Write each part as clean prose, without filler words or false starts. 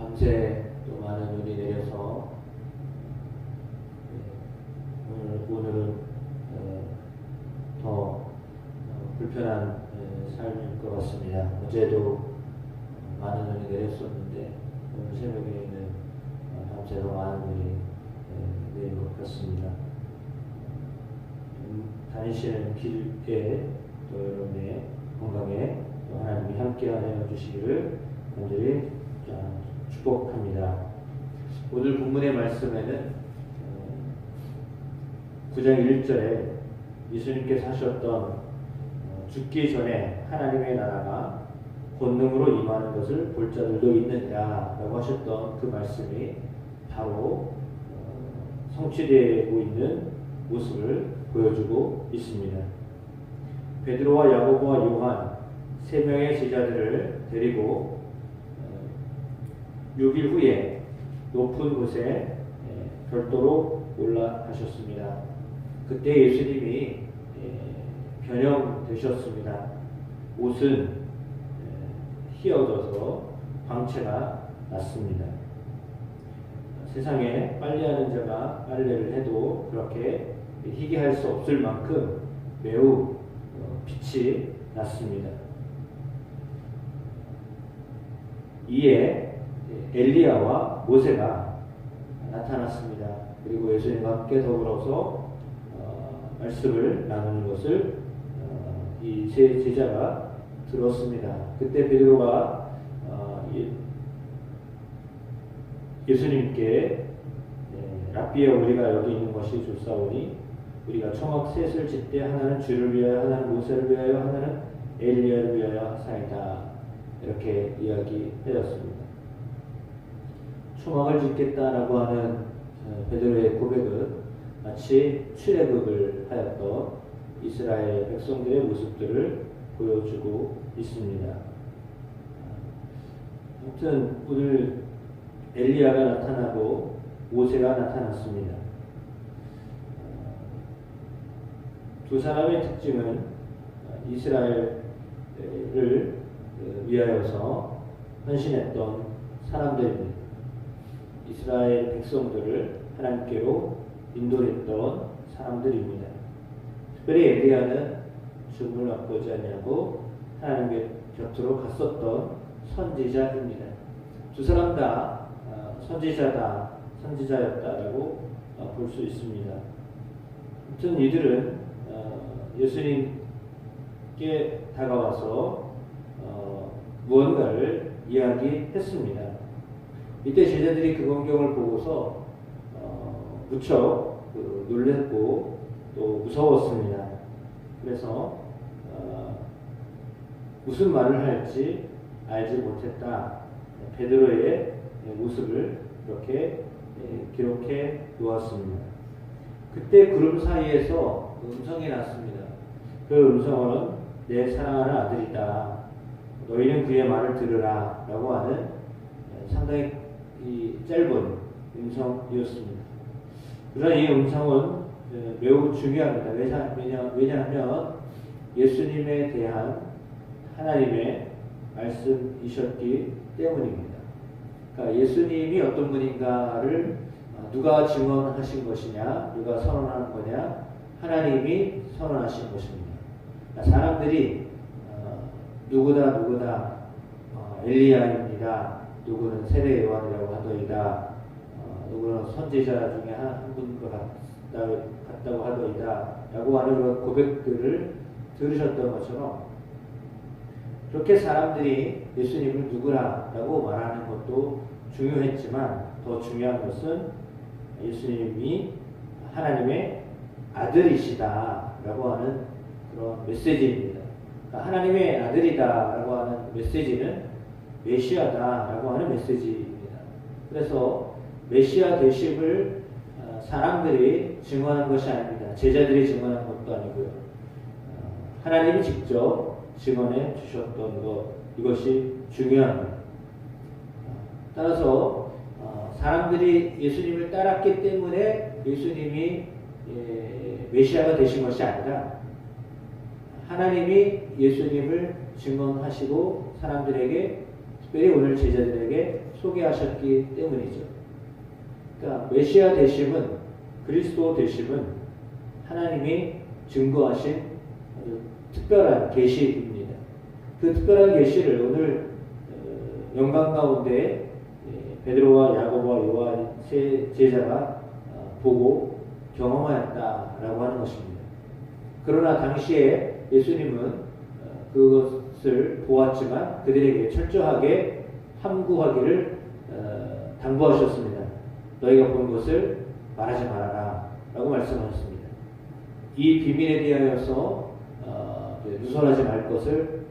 밤새 또 많은 눈이 내려서 오늘은 더 불편한 삶일 것 같습니다. 어제도 많은 눈이 내렸었는데 오늘 새벽에는 밤새도 많은 눈이 내린 것 같습니다. 다니시는 길에 또 여러분의 건강에 또 하나님이 함께하여 주시기를 간절히 축복합니다. 오늘 본문의 말씀에는 9장 1절에 예수님께서 하셨던 죽기 전에 하나님의 나라가 권능으로 임하는 것을 볼 자들도 있느니라 라고 하셨던 그 말씀이 바로 성취되고 있는 모습을 보여주고 있습니다. 베드로와 야고보와 요한 세 명의 제자들을 데리고 6일 후에 높은 곳에 별도로 올라가셨습니다. 그때 예수님이 변형되셨습니다. 옷은 휘어져서 광채가 났습니다. 세상에 빨래하는 자가 빨래를 해도 그렇게 희게 할 수 없을 만큼 매우 빛이 났습니다. 이에 엘리야와 모세가 나타났습니다. 그리고 예수님과 함께 더불어서 말씀을 나누는 것을 이 세 제자가 들었습니다. 그때 베드로가 예수님께 랍비여 우리가 여기 있는 것이 좋사오니 우리가 초막 셋을 짓되 하나는 주를 위하여 하나는 모세를 위하여 하나는 엘리야를 위하여 하사이다 이렇게 이야기하였습니다. 초막을 짓겠다라고 하는 베드로의 고백은 마치 출애굽을 하였던 이스라엘 백성들의 모습들을 보여주고 있습니다. 아무튼 오늘 엘리야가 나타나고 모세가 나타났습니다. 두 사람의 특징은 이스라엘을 위하여서 헌신했던 사람들입니다. 이스라엘 백성들을 하나님께로 인도했던 사람들입니다. 특별히 엘리야는 죽음을 맛보지 않냐고 하나님의 곁으로 갔었던 선지자입니다. 두 사람 다 선지자였다라고 볼 수 있습니다. 아무튼 이들은 예수님께 다가와서 무언가를 이야기했습니다. 이때 제자들이 그 광경을 보고서 무척 놀랐고 또 무서웠습니다. 그래서 무슨 말을 할지 알지 못했다. 베드로의 모습을 이렇게 기록해 놓았습니다. 그때 구름 사이에서 음성이 났습니다. 그 음성은 내 사랑하는 아들이다. 너희는 그의 말을 들으라 라고 하는 상당히 짧은 음성이었습니다. 그러나 이 음성은 매우 중요합니다. 왜냐하면 예수님에 대한 하나님의 말씀이셨기 때문입니다. 그러니까 예수님이 어떤 분인가를 누가 증언하신 것이냐, 누가 선언하는 거냐, 하나님이 선언하신 것입니다. 그러니까 사람들이 누구다 엘리야입니다. 누구는 세례 요한이라고 하더이다. 누구는 선지자 중에 한 분과 같다고 하더이다. 라고 하는 그런 고백들을 들으셨던 것처럼 그렇게 사람들이 예수님을 누구라고 말하는 것도 중요했지만 더 중요한 것은 예수님이 하나님의 아들이시다라고 하는 그런 메시지입니다. 그러니까 하나님의 아들이다라고 하는 메시지는 메시아다라고 하는 메시지입니다. 그래서 메시아 되심을 사람들이 증언하는 것이 아닙니다. 제자들이 증언한 것도 아니고요. 하나님이 직접 증언해 주셨던 것, 이것이 중요합니다. 따라서 사람들이 예수님을 따랐기 때문에 예수님이 메시아가 되신 것이 아니라 하나님이 예수님을 증언하시고 사람들에게 특별히 오늘 제자들에게 소개하셨기 때문이죠. 그러니까 메시아 되심은, 그리스도 되심은 하나님이 증거하신 아주 특별한 계시입니다. 그 특별한 계시를 오늘 영광 가운데 베드로와 야고보와 요한 세 제자가 보고 경험하였다라고 하는 것입니다. 그러나 당시에 예수님은 그것을 보았지만 그들에게 철저하게 함구하기를 당부하셨습니다. 너희가 본 것을 말하지 말아라 라고 말씀하셨습니다. 이 비밀에 대하여서 누설하지 말 것을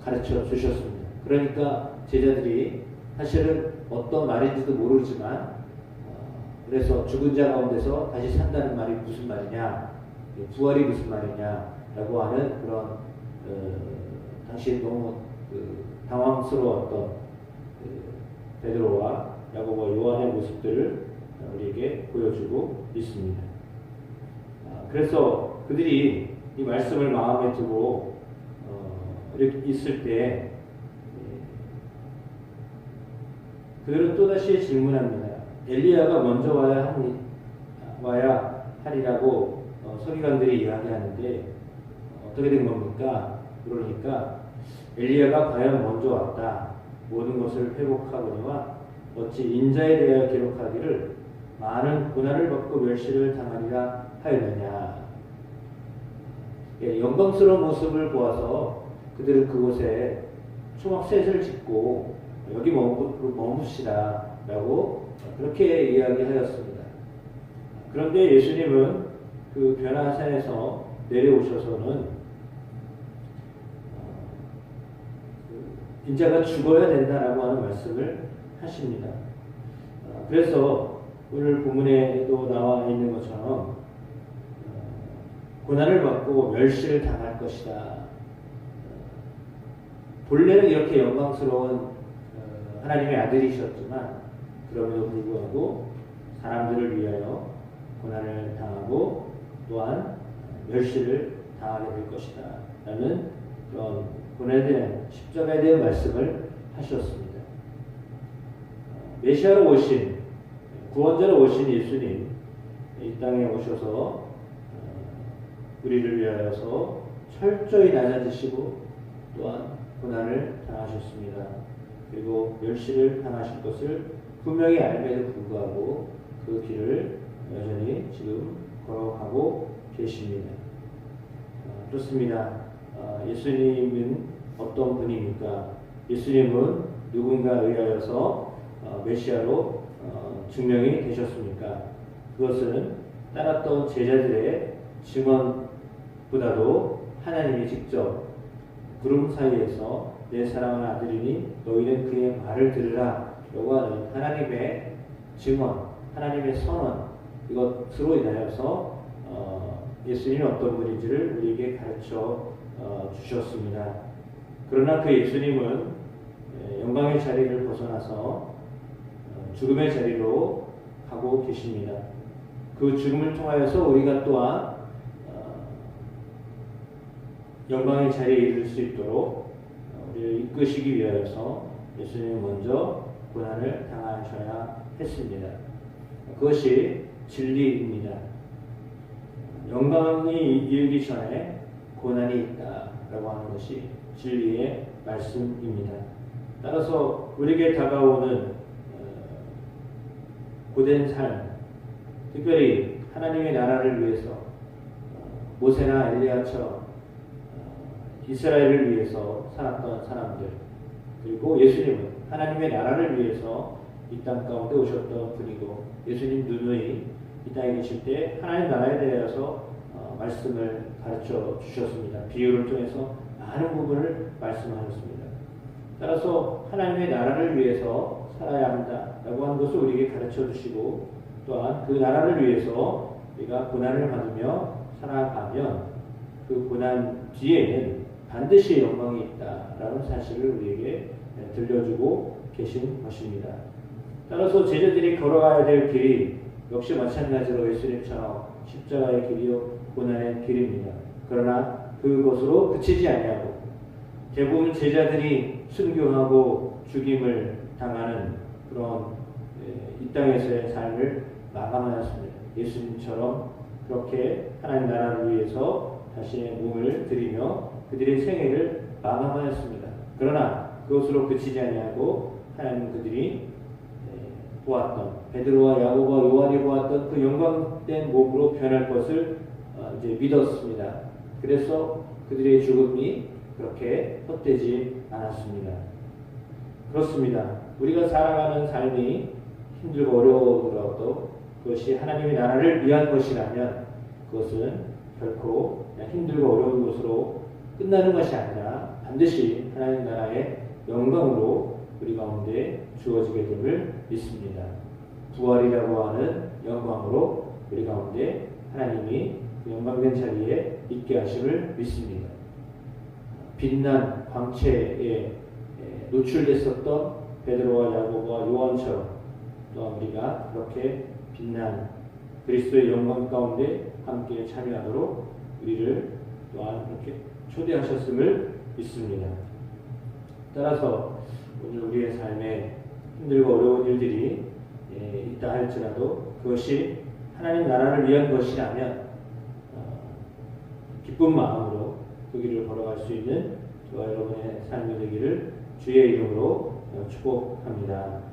가르쳐 주셨습니다. 그러니까 제자들이 사실은 어떤 말인지도 모르지만 그래서 죽은 자 가운데서 다시 산다는 말이 무슨 말이냐, 부활이 무슨 말이냐 라고 하는 그런 당시 너무 당황스러웠던 베드로와 야고보와 요한의 모습들을 우리에게 보여주고 있습니다. 그래서 그들이 이 말씀을 마음에 두고 이렇게 있을 때 그들은 또다시 질문합니다. 엘리야가 먼저 와야 하리라고 서기관들이 이야기하는데 어떻게 된 겁니까? 그러니까 엘리야가 과연 먼저 왔다. 모든 것을 회복하거니와 어찌 인자에 대하여 기록하기를 많은 고난을 받고 멸시를 당하리라 하였느냐. 영광스러운 모습을 보아서 그들은 그곳에 초막셋을 짓고 여기 머무시라 라고 그렇게 이야기하였습니다. 그런데 예수님은 그 변화산에서 내려오셔서는 인자가 죽어야 된다라고 하는 말씀을 하십니다. 그래서 오늘 본문에도 나와 있는 것처럼 고난을 받고 멸시를 당할 것이다. 본래는 이렇게 영광스러운 하나님의 아들이셨지만 그럼에도 불구하고 사람들을 위하여 고난을 당하고 또한 멸시를 당하게 될 것이다 라는 그런 고난에 대한 십자가에 대한 말씀을 하셨습니다. 메시아로 오신 구원자로 오신 예수님 이 땅에 오셔서 우리를 위하여서 철저히 낮아지시고 또한 고난을 당하셨습니다. 그리고 멸시를 당하실 것을 분명히 알면서 불구하고 그 길을 여전히 지금 걸어가고 계십니다. 그렇습니다. 예수님은 어떤 분입니까? 예수님은 누군가에 의하여서 메시아로 증명이 되셨습니까? 그것은 따랐던 제자들의 증언보다도 하나님이 직접 구름 사이에서 내 사랑하는 아들이니 너희는 그의 말을 들으라 라고 하는 하나님의 증언, 하나님의 선언 이것으로 인하여서 예수님이 어떤 분인지를 우리에게 가르쳐 주셨습니다. 그러나 그 예수님은 영광의 자리를 벗어나서 죽음의 자리로 가고 계십니다. 그 죽음을 통하여서 우리가 또한 영광의 자리에 이를 수 있도록 우리를 이끄시기 위하여서 예수님이 먼저 고난을 당하셔야 했습니다. 그것이 진리입니다. 영광이 이르기 전에 고난이 있다라고 하는 것이 진리의 말씀입니다. 따라서 우리에게 다가오는 고된 삶, 특별히 하나님의 나라를 위해서 모세나 엘리야처럼 이스라엘을 위해서 살았던 사람들, 그리고 예수님은 하나님의 나라를 위해서 이 땅 가운데 오셨던 분이고 예수님 누누이 이 땅에 계실 때 하나님 나라에 대해서 말씀을 가르쳐 주셨습니다. 비유를 통해서 많은 부분을 말씀하셨습니다. 따라서 하나님의 나라를 위해서 살아야 한다라고 하는 것을 우리에게 가르쳐 주시고 또한 그 나라를 위해서 우리가 고난을 받으며 살아가면 그 고난 뒤에는 반드시 영광이 있다라는 사실을 우리에게 들려주고 계신 것입니다. 따라서 제자들이 걸어가야 될 길이 역시 마찬가지로 예수님처럼 십자가의 길이요 고난의 길입니다. 그러나 그것으로 그치지 아니하고 대부분 제자들이 순교하고 죽임을 당하는 그런 이 땅에서의 삶을 마감하였습니다. 예수님처럼 그렇게 하나님 나라를 위해서 자신의 몸을 드리며 그들의 생애를 마감하였습니다. 그러나 그것으로 그치지 아니하고 하나님 그들이 보았던 베드로와 야고보와 요한이 보았던 그 영광된 몸으로 변할 것을 이제 믿었습니다. 그래서 그들의 죽음이 그렇게 헛되지 않았습니다. 그렇습니다. 우리가 살아가는 삶이 힘들고 어려우더라도 그것이 하나님의 나라를 위한 것이라면 그것은 결코 힘들고 어려운 것으로 끝나는 것이 아니라 반드시 하나님 나라의 영광으로 우리 가운데 주어지게 됨을 믿습니다. 부활이라고 하는 영광으로 우리 가운데 하나님이 그 영광된 자리에 있게 하심을 믿습니다. 빛난 광채에 노출됐었던 베드로와 야고보와 요한처럼 또한 우리가 그렇게 빛난 그리스도의 영광 가운데 함께 참여하도록 우리를 또한 그렇게 초대하셨음을 믿습니다. 따라서 오늘 우리의 삶에 힘들고 어려운 일들이 있다 할지라도 그것이 하나님 나라를 위한 것이라면 기쁜 마음으로 그 길을 걸어갈 수 있는 저와 여러분의 삶이 되기를 주의 이름으로 축복합니다.